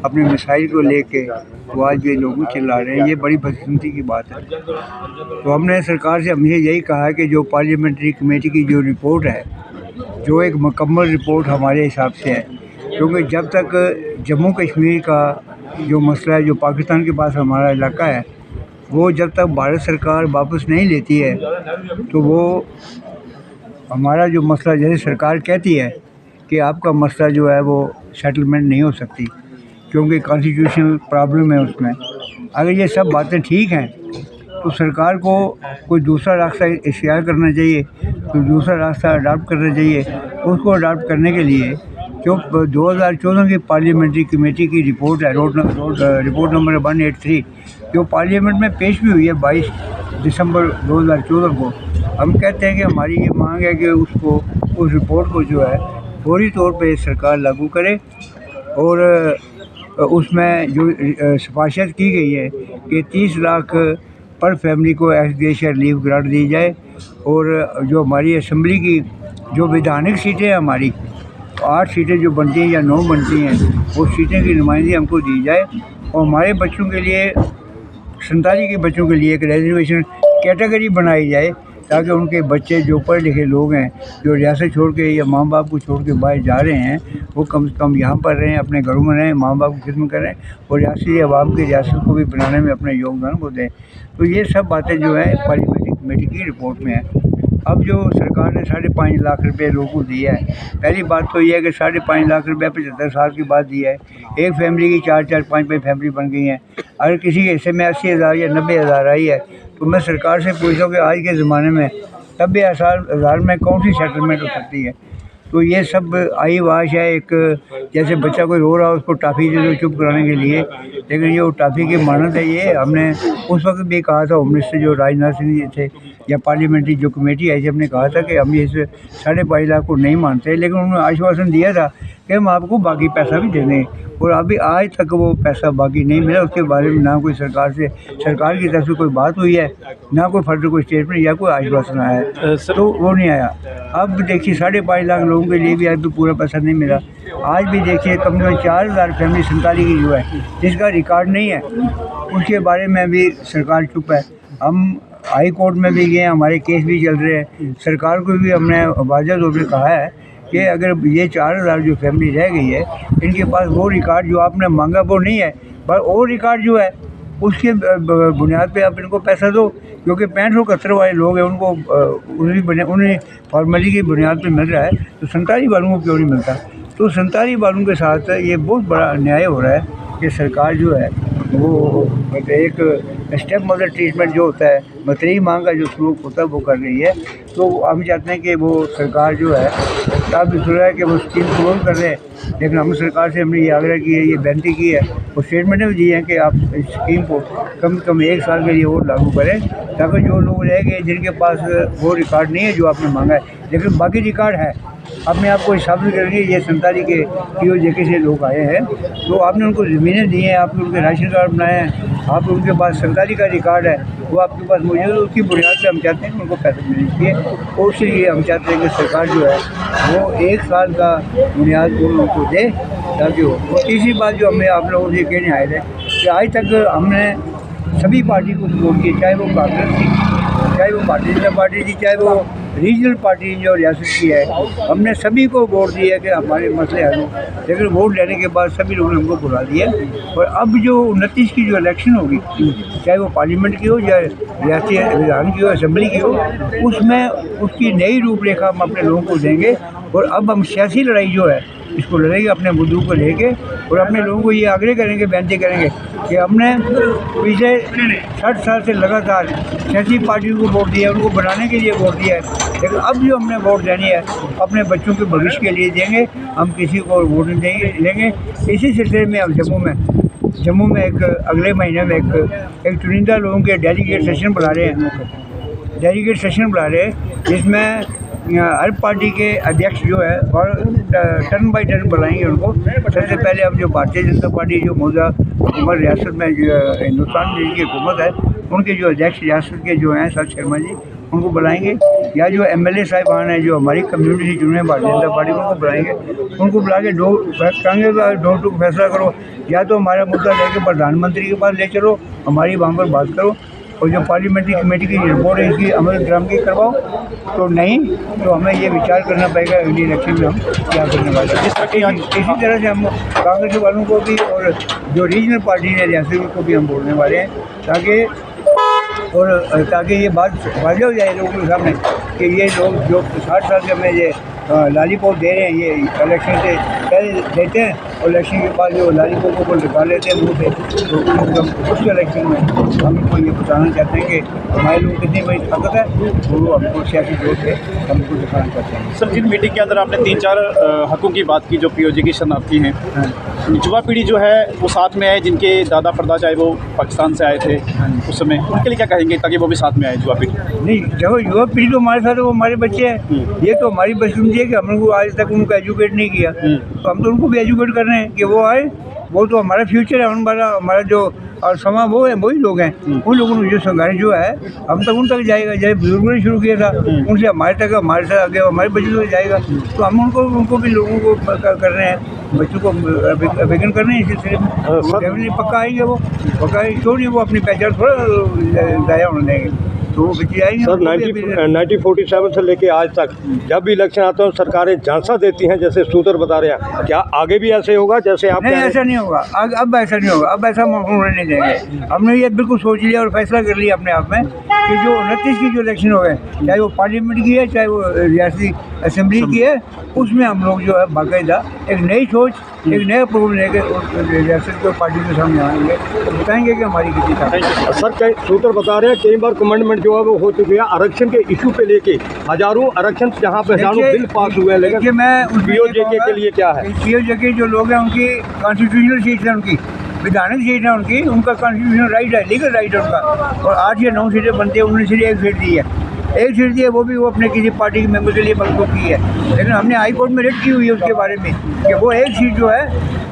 अपने मसाइल को लेके वो आज भी लोगों चिल्ला रहे हैं। ये बड़ी बदकिस्मती की बात है। तो हमने सरकार से हमें यही कहा है कि जो पार्लियामेंट्री कमेटी की जो रिपोर्ट है, जो एक मुकम्मल रिपोर्ट हमारे हिसाब से है, क्योंकि जब तक जम्मू कश्मीर का जो मसला है, जो पाकिस्तान के पास हमारा इलाका है, वो जब तक भारत सरकार वापस नहीं लेती है तो वो हमारा जो मसला, जैसे सरकार कहती है कि आपका मसला जो है वो सेटलमेंट नहीं हो सकती क्योंकि कॉन्स्टिट्यूशनल प्रॉब्लम है उसमें। अगर ये सब बातें ठीक हैं तो सरकार को कोई दूसरा रास्ता इख्तियार करना चाहिए, तो दूसरा रास्ता अडॉप्ट करना चाहिए। उसको अडॉप्ट करने के लिए जो 2014 की पार्लियामेंट्री कमेटी की रिपोर्ट है, रिपोर्ट नंबर 183, जो पार्लियामेंट में पेश भी हुई है 22 दिसंबर 2014 को, हम कहते हैं कि हमारी ये मांग है कि उसको, उस रिपोर्ट को जो है फौरी तौर पे सरकार लागू करे और उसमें जो सिफारिश की गई है कि 30 लाख पर फैमिली को एक्स-ग्रेशियर लीव ग्रांट दी जाए और जो हमारी असम्बली की जो विधानिक सीटें हैं, हमारी 8 सीटें जो बनती हैं या 9 बनती हैं, वो सीटें की नुमाइंदगी हमको दी जाए और हमारे बच्चों के लिए, संताली के बच्चों के लिए एक रिजर्वेशन कैटेगरी बनाई जाए ताकि उनके बच्चे जो पढ़े लिखे लोग हैं, जो रियासत छोड़ के या माँ बाप को छोड़ के बाहर जा रहे हैं, वो कम से कम यहाँ पर रहें, अपने घरों में रहें, माँ बाप की खिदमत करें और रियासी अवाम की रियासत को भी बनाने में अपने योगदान को दें। तो ये सब बातें जो है पार्लियामेंट्री कमेटी की रिपोर्ट में है। अब जो सरकार ने 5.5 लाख रुपये लोगों को दिया है, पहली बात तो ये है कि 5.5 लाख रुपये 75 साल के बाद दिया है। एक फैमिली की 4-4, 5-5 फैमिली बन गई हैं। अगर किसी के हिस्से में 80,000 या 90,000 आई है तो मैं सरकार से पूछता हूँ कि आज के ज़माने में 90,000 में कौन सी सेटलमेंट हो सकती है। तो ये सब आई वाश है। एक जैसे बच्चा कोई रो रहा है उसको टॉफ़ी दे दो चुप कराने के लिए, लेकिन ये वो टॉफ़ी की मानत है। ये हमने उस वक्त भी कहा था, होम मिनिस्टर जो राजनाथ सिंह जी थे या पार्लियामेंट्री जो कमेटी आई थी, हमने कहा था कि हम इस 5.5 लाख को नहीं मानते, लेकिन उन्होंने आश्वासन दिया था कि हम आपको बाकी पैसा भी दे देंगे और अभी आज तक वो पैसा बाकी नहीं मिला। उसके बारे में ना कोई सरकार की तरफ से कोई बात हुई है, ना कोई फर्दर कोई स्टेटमेंट या कोई आश्वासन आया है, तो वो नहीं आया। अब देखिए 5.5 लाख लोगों के लिए भी आज भी पूरा पैसा नहीं मिला। आज भी देखिए कम से कम 4,000 फैमिली 47 की जो है जिसका रिकॉर्ड नहीं है, उसके बारे में भी सरकार चुप है। हम हाई कोर्ट में भी गए, हमारे केस भी चल रहे हैं। सरकार को भी हमने वाज़ह तौर पर कहा है कि अगर ये 4,000 जो फैमिली रह गई है, इनके पास वो रिकॉर्ड जो आपने मांगा वो नहीं है, पर वो रिकॉर्ड जो है उसके बुनियाद पे आप इनको पैसा दो, क्योंकि 65-71 वाले लोग हैं उनको उन्हें फॉर्मेलिटी की बुनियाद पे मिल रहा है, तो 47 वालों को क्यों नहीं मिलता। तो 47 वालों के साथ ये बहुत बड़ा अन्याय हो रहा है कि सरकार जो है वो एक स्टेप मदर ट्रीटमेंट जो होता है, मतरी माँ का जो सलूक होता है वो कर रही है। तो हम चाहते हैं कि वो सरकार जो है, साफ भी सुन रहा है कि वो स्कीम क्लोज कर रहे हैं, लेकिन हम सरकार से हमने ये आग्रह किया है, ये बेनती की है और स्टेटमेंट भी दी है कि आप इस स्कीम को कम से कम 1 साल के लिए और लागू करें, ताकि जो लोग रह गए जिनके पास वो रिकॉर्ड नहीं है जो आपने मांगा है, लेकिन बाकी रिकॉर्ड है, अपने आप को हिसाब भी करेंगे। ये 47 के POJK से लोग आए हैं, तो आपने उनको ज़मीनें दी हैं, आपने उनके राशन कार्ड बनाए हैं, आप उनके पास 47 का रिकॉर्ड है, वो आपके पास मौजूद है। उसकी बुनियाद पर हम चाहते हैं कि उनको पैसे मिलने चाहिए और उसके लिए हम चाहते हैं कि सरकार जो है वो 1 साल का बुनियाद उन लोगों को दे ताकि हो। और तीसरी बात जो हमें आप लोगों से कहने आए थे कि आज तक हमने सभी पार्टी को सपोर्ट किया, चाहे वो कांग्रेस थी, चाहे वो भारतीय जनता पार्टी थी, चाहे वो रीजनल पार्टी जो रियासत की है, हमने सभी को वोट दिया कि हमारे मसले हल हों। लेकिन वोट लेने के बाद सभी लोगों ने हमको बुला दिया। और अब जो 29 की जो इलेक्शन होगी, चाहे वो पार्लियामेंट की हो, चाहे रियासती विधान की हो, असेंबली की हो, उसमें उसकी नई रूपरेखा हम अपने लोगों को देंगे। और अब हम सियासी लड़ाई जो है इसको लड़ेंगे अपने मुद्दों को लेके, और अपने लोगों को ये आग्रह करेंगे, बेनती करेंगे कि हमने पिछले 60 साल से लगातार सियासी पार्टियों को वोट दिया, उनको बनाने के लिए वोट दिया है, लेकिन अब जो हमने वोट देनी है अपने बच्चों के भविष्य के लिए देंगे, हम किसी को वोट नहीं लेंगे। इसी सिलसिले में अब जम्मू में एक अगले महीने में एक चुनिंदा लोगों के डेलीगेट सेशन बुला रहे हैं, जिसमें हर पार्टी के अध्यक्ष जो है और टर्न बाई टर्न बुलाएंगे उनको। सबसे पहले अब जो भारतीय जनता पार्टी जो मौजूदा हुकूमत रियासत में जो हिंदुस्तान में जिनकी हुकूमत है, उनके जो अध्यक्ष रियासत के जो हैं सर शर्मा जी, उनको बुलाएंगे, या जो MLA साहिबान हैं जो हमारी कम्युनिटी से जुड़े हैं भारतीय जनता पार्टी को, उनको बुलाएंगे। उनको बुला के कहेंगे डोर टू फैसला करो, या तो हमारा मुद्दा लेके प्रधानमंत्री के पास ले चलो, हमारी वहाँ पर बात करो, और जो पार्लियामेंट्री कमेटी की रिपोर्ट है इसकी अमल दरामदी करवाओ, तो नहीं तो हमें ये विचार करना पड़ेगा अगली इलेक्शन में हम क्या करने वाले हैं। इसी तरह से हम कांग्रेस वालों को भी और जो रीजनल पार्टी है रियासत को भी हम बोलने वाले हैं, ताकि ये बात वाज़ेह हो जाए लोगों के सामने कि ये लोग जो 60 साल से हमें ये लॉलीपॉप दे रहे हैं, ये इलेक्शन से पहले देते हैं और इलेक्शन के बाद जो लॉलीपॉप को निकाल लेते हैं मुँह से, तो उस इलेक्शन में हम इनको ये बताना चाहते हैं कि हमारे लोग कितनी बड़ी ताकत है, वो हमको सियासी जोर से हमको दिखाना चाहते हैं। सर, जिन मीटिंग के अंदर आपने 3-4 हकों की बात की जो POJK शरणार्थी हैं, युवा पीढ़ी जो है वो साथ में आए, जिनके दादा परदा चाहे वो पाकिस्तान से आए थे उस समय, उनके लिए क्या कहेंगे ताकि वो भी साथ में आए युवा पीढ़ी? नहीं, देखो युवा पीढ़ी तो हमारे साथ है, वो हमारे बच्चे हैं, ये तो हमारी बचपन है कि हमको आज तक उनको एजुकेट नहीं किया, तो हम तो उनको भी एजुकेट कर रहे हैं कि वो आए, वो तो हमारा फ्यूचर है, हमारा जो और समा वो है, वही लोग हैं, उन लोगों ने जो संघर्ष जो है हम तक उन तक जाएगा। जैसे बुजुर्गों ने शुरू किया था, उनसे हमारे तक, हमारे साथ आगे हमारे बच्चों तक जाएगा, तो हम उनको भी लोगों को कर रहे हैं, बच्चों को अवेकन कर रहे हैं। इस सिलसिले में पक्का आएंगे, वो पक्का क्यों नहीं, वो अपनी पहचान थोड़ा ज़ाया होने देंगे, तो वो बच्चे आएंगे। सर 1947 से लेके आज तक जब भी इलेक्शन आता है सरकारें झांसा देती हैं, जैसे सूत्र बता रहे हैं, क्या आगे भी ऐसे होगा जैसे आप? नहीं, ऐसा नहीं होगा, अब ऐसा नहीं होगा, अब ऐसा माहौल रहने देंगे। हमने ये बिल्कुल सोच लिया और फैसला कर लिया अपने आप में कि जो 29 की जो इलेक्शन हो गए, चाहे वो पार्लियामेंट की है, चाहे वो रियासती असेंबली की है, उसमें हम लोग जो है बाकायदा एक नई सोच, एक नया प्रोग्राम लेकर रियासत को पार्टी के सामने आएंगे, तो बताएंगे कि हमारी कितनी ताकत। सर, कई सूत्र बता रहे हैं कई बार कमेंटमेंट जो है वो हो चुकी है आरक्षण के इशू पे लेके, हज़ारों आरक्षण जहाँ पे हज़ारों बिल पास हुए हैं, लेकिन मैं POJK के लिए क्या है? POJK जो लोग हैं उनकी कॉन्स्टिट्यूशनल सीट है, उनकी विधानक सीट है, उनका कॉन्स्टिट्यूशनल राइट है, लीगल राइट है उनका, और 8 या 9 सीटें बनती है, उन्होंने सिर्फ 1 सीट दी है, 1 सीट दी है, वो भी वो अपने किसी पार्टी के मेंबर के लिए मंजूर की है, लेकिन हमने हाई कोर्ट में रिट की हुई है उसके बारे में कि वो 1 सीट जो है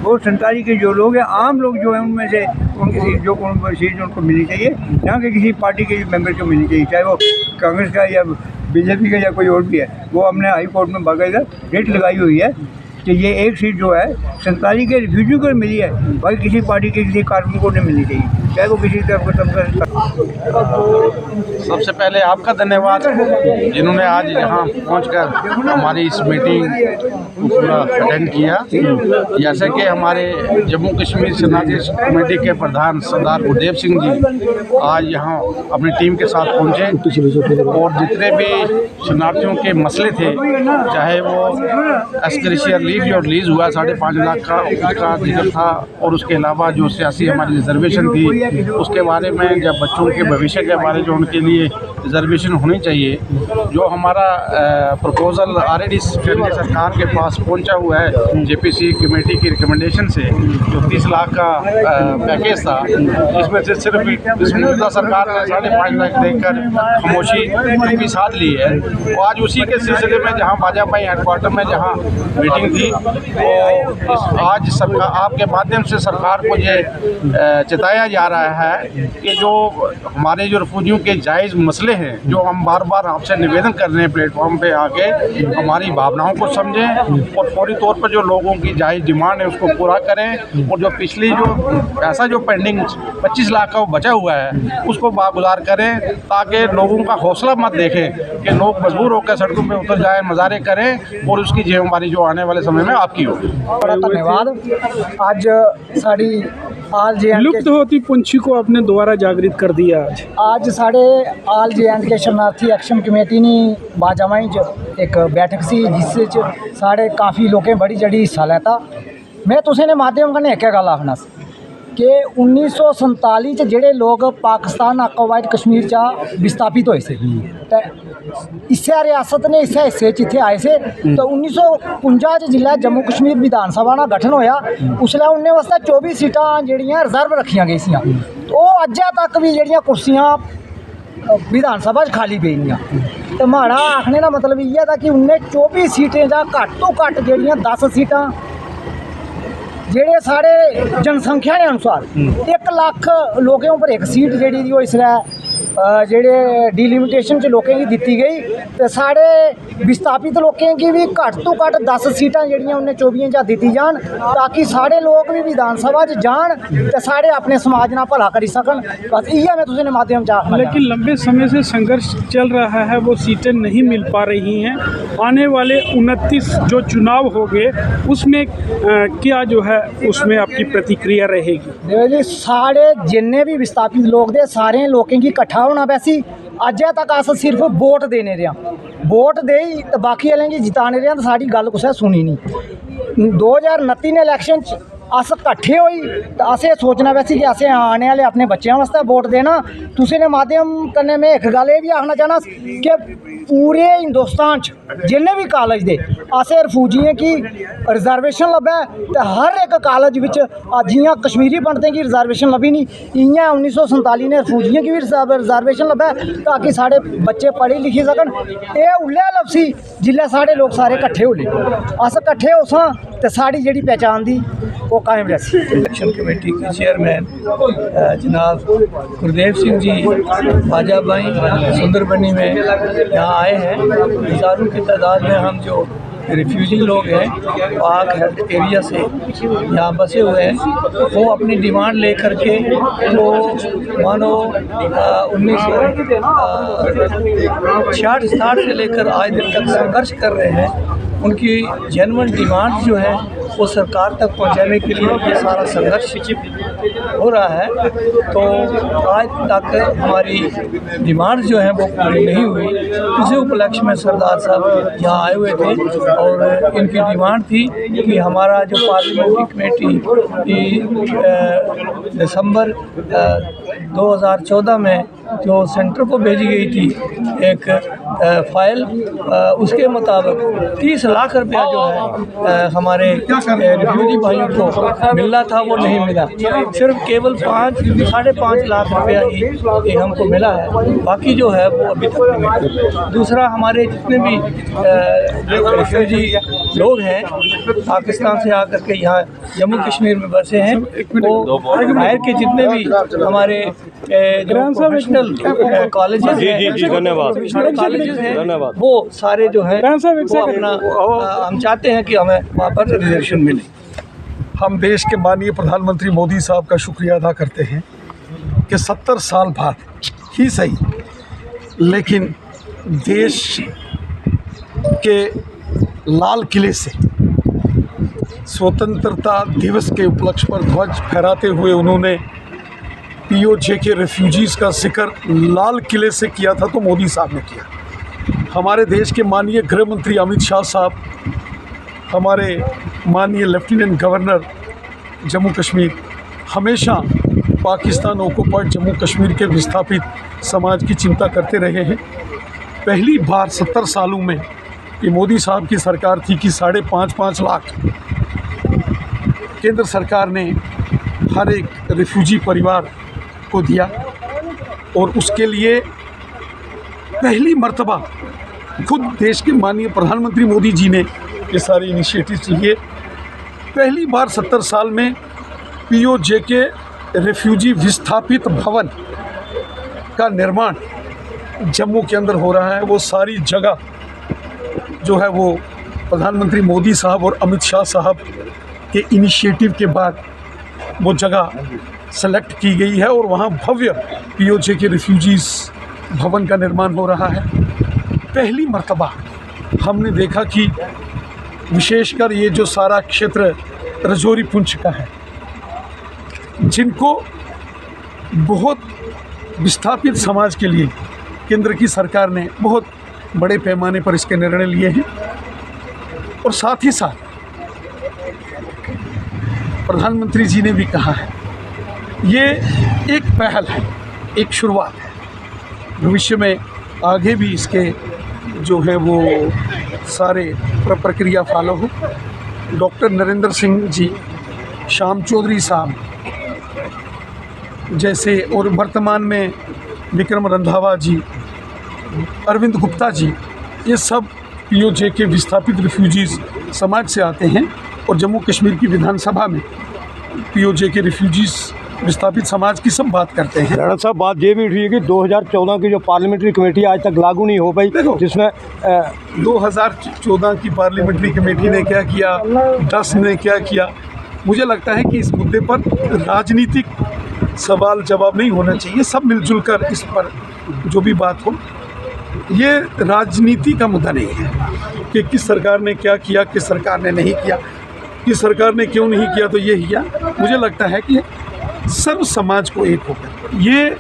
वो 47 के जो लोग हैं, आम लोग जो हैं, उनमें से उनकी जो सीट उनको मिलनी चाहिए, यहाँ के किसी पार्टी के मेंबर को मिलनी चाहिए, चाहे वो कांग्रेस का या BJP का या कोई और भी है। वो हमने हाई कोर्ट में बाकायदा रेट लगाई हुई है कि ये 1 सीट जो है 47 के रिफ्यूजी को मिली है, भाई किसी पार्टी के किसी कार्मिक को नहीं मिलनी चाहिए, चाहे वो किसी तरफ का। सबसे पहले आपका धन्यवाद जिन्होंने आज यहाँ पहुँचकर हमारी इस मीटिंग को पूरा अटेंड किया। जैसे कि हमारे जम्मू कश्मीर शरणार्थी कमेटी के प्रधान सरदार गुरदेव सिंह जी आज यहाँ अपनी टीम के साथ पहुँचे, और जितने भी शरणार्थियों के मसले थे, चाहे वो एस ग्लेशियर तकरीब जो रिलीज़ हुआ 5.5 लाख का उसका जिक्र था, और उसके अलावा जो सियासी हमारी रिजर्वेशन थी उसके बारे में, जब बच्चों के भविष्य के बारे जो उनके लिए रिजर्वेशन होनी चाहिए, जो हमारा प्रपोज़ल ऑलरेडी केंद्र सरकार के पास पहुंचा हुआ है जेपीसी कमेटी की रिकमेंडेशन से, जो 30 लाख का पैकेज था, इसमें से सिर्फ मौजूदा सरकार ने 5.5 लाख देकर खामोशी की साथ ली है। तो आज उसी के सिलसिले में जहां भाजपा हेडक्वार्टर में जहां मीटिंग थी, तो आज सरकार आपके माध्यम से सरकार को ये चिताया जा रहा है कि जो हमारे जो रिफ्यूजियों के जायज़ मसले हैं, जो हम बार बार आपसे निवेदन कर रहे हैं प्लेटफॉर्म पे आके हमारी भावनाओं को समझें और फौरी तौर पर जो लोगों की जायज़ डिमांड है उसको पूरा करें, और जो पिछली जो पैसा जो पेंडिंग 25 लाख का वो बचा हुआ है उसको बागुजार करें, ताकि लोगों का हौसला मत देखें कि लोग मजबूर होकर सड़कों पे उतर जाएं, मज़ारे करें, और उसकी जिम्मेदारी जो आने वाले समय में आपकी होगी। बड़ा धन्यवाद। आज साड़ी आल जे लुप्त होती पंछी को आपने दोबारा जागृत कर दिया। आज साढ़े आल जे शरणार्थी एक्शन कमेटी ने बाजामाई एक बैठक सी जिस साढ़े काफ़ी लोगों बड़ी जड़ी हिस्सा लैता। मैं तुसें ने माध्यम कन्नै इक्कै गल्ल आखना कि 1947 च जेह्ड़े लोग पाकिस्तान ऑक्यूपाइड कश्मीर चा विस्थापित होए से ते इस्सै रियासत ने इस्सै हिस्से च इत्थे आए से, तो 1949 च जिल्लै जम्मू कश्मीर विधान सभा दा गठन होया उसलै उन्ने वास्ते 24 सीटां जेह्ड़ियां रिजर्व रखियां गेइयां, तो अज्जै तक भी जेह्ड़ियां कुर्सियां विधान सभा च खाली पेइयां। तो म्हाड़ा आखने दा मतलब इ'यै था कि उन्ने 24 सीटें चा घट्ट तो घट्ट जेह्ड़ियां 10 सीटां जेह्ड़े साढ़े जनसंख्या के अनुसार 1 लाख लोगों उपर एक सीट जेह्ड़ी ओह् इसलै जेह्ड़े डिलिमिटेशन च लोकें गी दित्ती गई, तो साढ़े विस्थापित लोकें गी भी घट्ट तो घट्ट 10 सीटां जेह्ड़ियां उन्हें 24 चा दित्ती जान, ताकि साढ़े लोग भी विधान सभा च जान ते साढ़े अपने समाज ना भला करी सकन। बस इ'यै मैं तुसें माध्यम च आखना। लेकिन लंबे समय से संघर्ष चल रहा है, वो सीटें नहीं मिल पा रही हैं। आने वाले 29 जो चुनाव होंगे उसमें क्या जो है उसमें आपकी प्रतिक्रिया रहेगी? देखो जी, साढ़े जिन्ने भी विस्थापित लोग दे सारे लोगों की इकट्ठा होना वैसी अज्जै तक अस सिर्फ वोट देने रेहा, वोट देई ते बाकी आह्लें गी जिताने रेहा, तो साड़ी गल कुसै सुनी नहीं। 2029 ने इलैक्शन च अस कट्ठे होई तो असें सोचना वैसी कि असें आने वाले अपने बच्चों वास्ते वोट देना। तुसें ने माध्यम कन्नै मैं एक गल भी आखना चाहना कि पूरे हिंदुस्तान च जिन्ने भी कॉलेज दे असें रिफ्यूजियें की रिजर्वेशन लब्भै, तो हर एक कॉलेज विच जियां कश्मीरी पंडितें की रिजर्वेशन लब्भी नहीं, इ'यां 1947 ने रिफ्यूजियें की भी रिजर्वेशन लब्भै, ताकि साढ़े बच्चे पढ़ी लिखी सकन। एह् उल्लै लभसी जिल्लै साढ़े लोग सारे कट्ठे होले, अस कट्ठे होसां ते साढ़ी जेह्ड़ी पहचान दी वो कायम रही। इलेक्शन कमेटी के चेयरमैन जनाब गुरदेव सिंह जी बाजाबाई सुंदरबनी में यहाँ आए हैं। हज़ारों की तादाद में हम जो रिफ्यूजी लोग हैं पाक हेल्थ एरिया से यहाँ बसे हुए हैं, वो अपनी डिमांड लेकर के वो मानो 1960 से लेकर आज दिन तक संघर्ष कर रहे हैं। उनकी जेन्युइन डिमांड जो है वो सरकार तक पहुंचाने के लिए ये सारा संघर्ष हो रहा है। तो आज तक हमारी डिमांड जो है वो पूरी नहीं हुई। उसी उपलक्ष्य में सरदार साहब यहाँ आए हुए थे और इनकी डिमांड थी कि हमारा जो पार्लियामेंट्री कमेटी की दिसंबर 2014 में जो सेंटर को भेजी गई थी एक फाइल, उसके मुताबिक 30 लाख रुपया जो है हमारे रिफ्यूजी भाइयों को मिलना था वो नहीं मिला। सिर्फ केवल 5-5.5 लाख रुपया ही हमको मिला है, बाकी जो है वो अभी तक नहीं मिला। दूसरा, हमारे जितने भी रिफ्यूजी लोग हैं पाकिस्तान से आकर के यहाँ जम्मू कश्मीर में बसे हैं, वो बाहर के जितने भी हमारे जो प्रोफेशनल कॉलेजेस हैं वो सारे जो हैं वो अपना हम चाहते हैं कि हमें वहाँ पर रिजर्वेशन मिले। हम देश के माननीय प्रधानमंत्री मोदी साहब का शुक्रिया अदा करते हैं कि 70 साल बाद ही सही, लेकिन देश के लाल किले से स्वतंत्रता दिवस के उपलक्ष्य पर ध्वज फहराते हुए उन्होंने पीओजे के रेफ्यूजीज़ का जिक्र लाल किले से किया था, तो मोदी साहब ने किया। हमारे देश के माननीय गृह मंत्री अमित शाह साहब हमारे माननीय लेफ्टिनेंट गवर्नर जम्मू कश्मीर हमेशा पाकिस्तान ऑक्युपाइड जम्मू कश्मीर के विस्थापित समाज की चिंता करते रहे हैं। पहली बार 70 सालों में ये मोदी साहब की सरकार थी कि 5.5 लाख केंद्र सरकार ने हर एक रिफ्यूजी परिवार को दिया और उसके लिए पहली मर्तबा खुद देश के माननीय प्रधानमंत्री मोदी जी ने ये सारे इनिशिएटिव लिए। पहली बार 70 साल में पीओजे के रिफ्यूजी विस्थापित भवन का निर्माण जम्मू के अंदर हो रहा है। वो सारी जगह जो है वो प्रधानमंत्री मोदी साहब और अमित शाह साहब के इनिशिएटिव के बाद वो जगह सेलेक्ट की गई है और वहाँ भव्य पीओजे के रिफ्यूजीज़ भवन का निर्माण हो रहा है। पहली मर्तबा हमने देखा कि विशेषकर ये जो सारा क्षेत्र रजौरी पुंछ का है, जिनको बहुत विस्थापित समाज के लिए केंद्र की सरकार ने बहुत बड़े पैमाने पर इसके निर्णय लिए हैं और साथ ही साथ प्रधानमंत्री जी ने भी कहा है ये एक पहल है, एक शुरुआत है। भविष्य में आगे भी इसके जो है वो सारे प्रक्रिया फॉलो हो। डॉक्टर नरेंद्र सिंह जी, श्याम चौधरी साहब जैसे और वर्तमान में विक्रम रंधावा जी, अरविंद गुप्ता जी, ये सब पीओजे के विस्थापित रिफ्यूजीज़ समाज से आते हैं और जम्मू कश्मीर की विधानसभा में पीओजे के रिफ्यूजीज़ विस्थापित समाज की सब बात करते हैं। राणा साहब, बात ये भी उठी है कि 2014 की जो पार्लियामेंट्री कमेटी आज तक लागू नहीं हो पाई, जिसमें 2014 की पार्लियामेंट्री कमेटी ने क्या किया, 10 ने क्या किया, मुझे लगता है कि इस मुद्दे पर राजनीतिक सवाल जवाब नहीं होना चाहिए। सब मिलजुल कर इस पर जो भी बात हो, ये राजनीति का मुद्दा नहीं है कि किस सरकार ने क्या किया, किस सरकार ने नहीं किया, किस सरकार ने क्यों नहीं किया तो ये किया। मुझे लगता है कि सर्व समाज को एक होकर, ये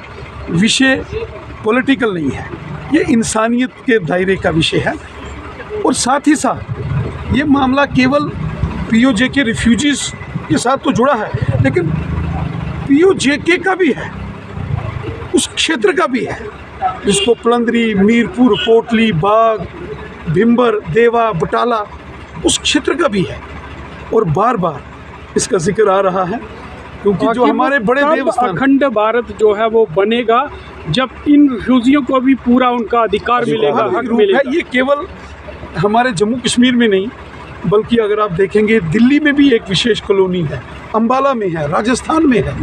विषय पॉलिटिकल नहीं है, ये इंसानियत के दायरे का विषय है। और साथ ही साथ ये मामला केवल पीओजे के रिफ्यूजीज़ के साथ तो जुड़ा है, लेकिन पीओजेके का भी है, उस क्षेत्र का भी है जिसको पलंदरी, मीरपुर, कोटली, बाग, भिम्बर, देवा, बटाला, उस क्षेत्र का भी है। और बार बार इसका जिक्र आ रहा है क्योंकि जो हमारे बड़े देवस्थान, अखंड भारत जो है वो बनेगा जब इन रिफ्यूजियों को भी पूरा उनका अधिकार मिलेगा, हक मिलेगा। ये केवल हमारे जम्मू कश्मीर में नहीं, बल्कि अगर आप देखेंगे दिल्ली में भी एक विशेष कॉलोनी है, अंबाला में है, राजस्थान में है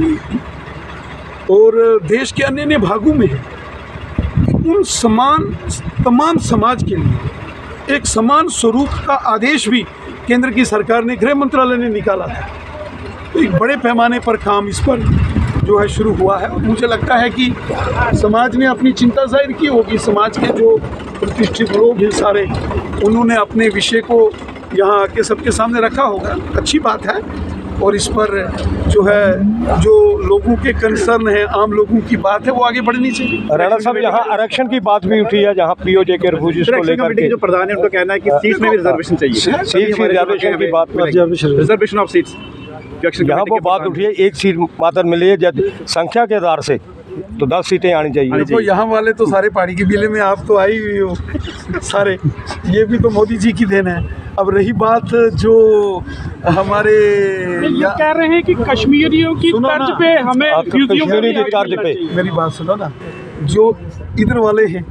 और देश के अन्य भागों में है। उन तमाम समाज के लिए एक समान स्वरूप का आदेश भी केंद्र की सरकार ने, गृह मंत्रालय ने निकाला था। तो एक बड़े पैमाने पर काम इस पर जो है शुरू हुआ है। मुझे लगता है कि समाज ने अपनी चिंता जाहिर की होगी, समाज के जो प्रतिष्ठित लोग हैं सारे, उन्होंने अपने विषय को यहाँ आके सबके सामने रखा होगा। अच्छी बात है और इस पर जो है जो लोगों के कंसर्न है, आम लोगों की बात है, वो आगे बढ़नी चाहिए। राणा साहब, यहाँ आरक्षण की बात भी उठी है, जहाँ पीओजे के रिफ्यूजीज को लेकर के जो प्रधान है उनका कहना है कि सीट में भी रिजर्वेशन चाहिए, सीट रिजर्वेशन की बात, रिजर्वेशन ऑफ सीट्स, यहाँ वो बात उठी है, एक सीट मात्र मिली है जब संख्या के आधार से, तो 10 सीटें आनी चाहिए। देखो यहाँ वाले तो सारे पहाड़ी के बिले में आप तो आई हुई हो सारे, ये भी तो मोदी जी की देन है। अब रही बात जो हमारे ये कह रहे हैं कि कश्मीरियों की तर्ज पे हमें कश्मीरी की तर्ज पे, मेरी बात सुनो ना, जो इधर वाले हैं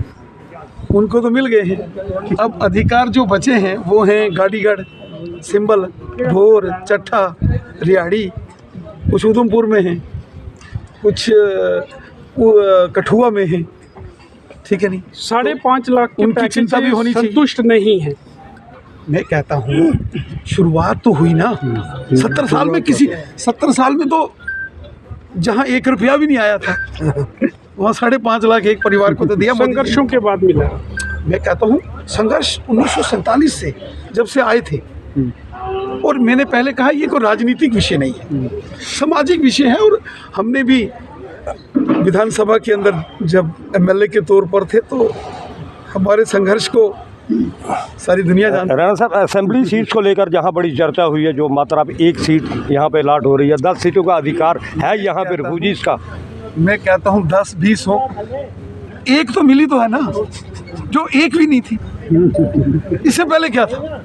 उनको तो मिल गए हैं, अब अधिकार जो बचे हैं वो हैं गाड़ीगढ़, सिंबल, भोर, चट्ठा, रियाड़ी, कुछ उधमपुर में हैं, कुछ कठुआ में हैं, ठीक है नहीं। 5.5 लाख उनकी चिंता भी होनी चाहिए, संतुष्ट नहीं है। मैं कहता हूँ शुरुआत तो हुई ना 70 साल में, किसी 70 साल में तो जहाँ 1 रुपया भी नहीं आया था वहाँ 5.5 लाख एक परिवार को तो दिया। संघर्षों के बाद मिला। मैं कहता हूँ संघर्ष 1947 से जब से आए थे, और मैंने पहले कहा ये कोई राजनीतिक विषय नहीं है, सामाजिक विषय है। और हमने भी विधानसभा के अंदर जब एमएलए के तौर पर थे तो हमारे संघर्ष को सारी दुनिया जानती है। राणा साहब, असेंबली सीट्स को लेकर जहां बड़ी चर्चा हुई है, जो मात्रा अब एक सीट यहां पे अलॉट हो रही है, 10 सीटों का अधिकार है यहां पे रिफ्यूजीज का। मैं कहता हूँ 10-20 हो, एक तो मिली तो है ना, जो एक भी नहीं थी। इससे पहले क्या था,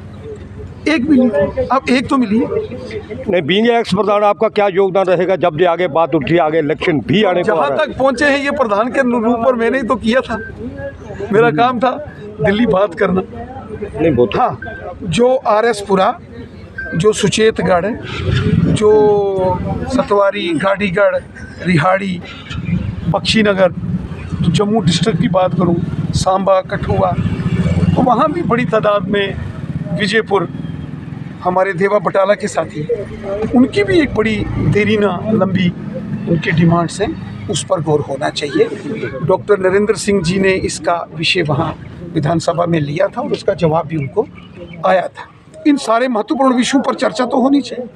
एक भी नहीं, अब एक तो मिली है। नहीं, बीइंग एक्स प्रधान आपका क्या योगदान रहेगा जब ये आगे बात उठी, आगे इलेक्शन भी आने को आ जहाँ रहा है? तक पहुँचे हैं ये प्रधान के रूप पर मैंने ही तो किया था, मेरा काम था दिल्ली बात करना। नहीं वो तो हाँ, जो RS पुरा, जो सुचेतगढ़, जो सतवारी, गाड़ीगढ़, रिहाड़ी, बख्शीनगर, जम्मू डिस्ट्रिक्ट की बात करूं, सांबा, कठुआ, तो वहाँ भी बड़ी तादाद में, विजयपुर, हमारे देवा बटाला के साथी, उनकी भी एक बड़ी देरी ना लंबी उनकी डिमांड्स हैं, उस पर गौर होना चाहिए। डॉक्टर नरेंद्र सिंह जी ने इसका विषय वहाँ विधानसभा में लिया था और उसका जवाब भी उनको आया था। इन सारे महत्वपूर्ण विषयों पर चर्चा तो होनी चाहिए।